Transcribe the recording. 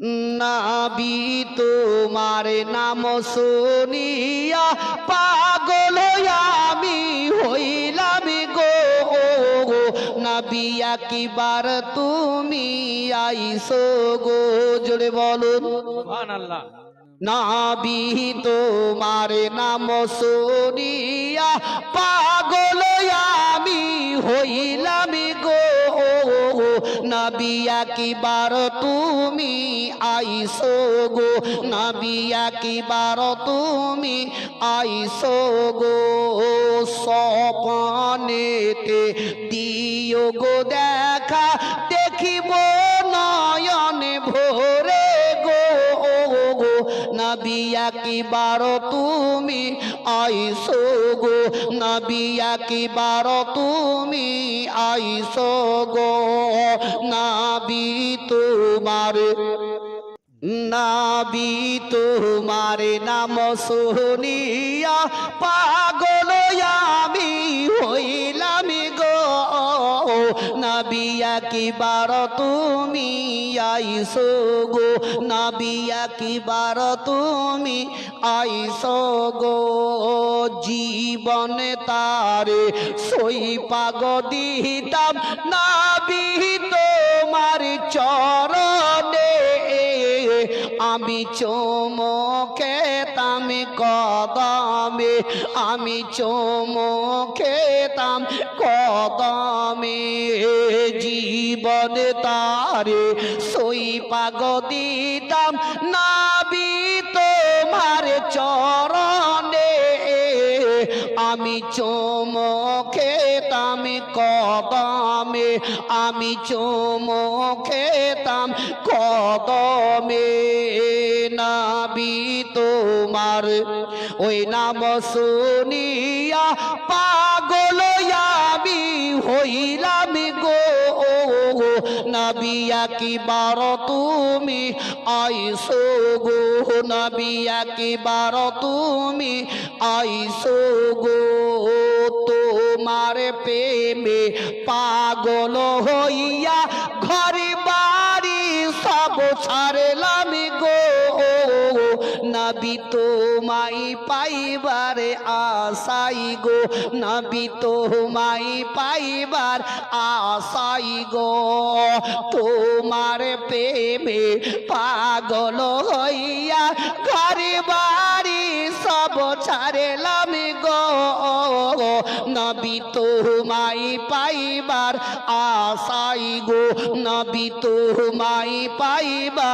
নাবি তোমার নাম শুনিয়া পাগল আমি হইলাম গো। নবী একবার তুমি আইসো গো, জোরে বলুন সুবহানাল্লাহ। নাবি তোমার নাম শুনিয়া পাগল আমি হইলাম গো। নবী একবার তুমি আইসো গো, নবী একবার তুমি আইসো গো। স্বপ্নেতে দিও গো দেখা, দেখিব নয়নে ভোরে গো। নবী একবার তুমি আইসো গো, নবী একবার তুমি আইসো গো। নবী তোমার নাবি তোমার নাম শুনিয়া পাগল আমি হইলাম গো। নবী একবার তুমি আইসো গো, নবী একবার তুমি আইসো গো। জীবনে তারে সই পাগ দিতাম নবী তোমার চরণে। আমি চুমুকেতাম কদমে, আমি চুমুকেতাম কদমে। জীবন তারে সই পাগ দিতাম নবী তোমার চরণে। আমি চুমুকেতাম কদমে, আমি চুমুকেতাম কদমে। নবী তোমার ওই নাম শুনিয়া পাগল আমি হইলাম গো। নবী একবার তুমি আইসো গো, নবী একবার তুমি আইসো গো। তোমার প্রেমে পাগল হইয়া ঘর বাড়ি সব ছাড়লাম গো। নবী তোমায় পাইবার আশাই গো, নবী তোমায় পাইবার আশাই গো। তোমার প্রেমে পাগল হইয়া ঘর বাড়ি সব ছাড়লাম গো। নবী তোমায় পাইবার আশাই গো, নবী তোমায় পাইবার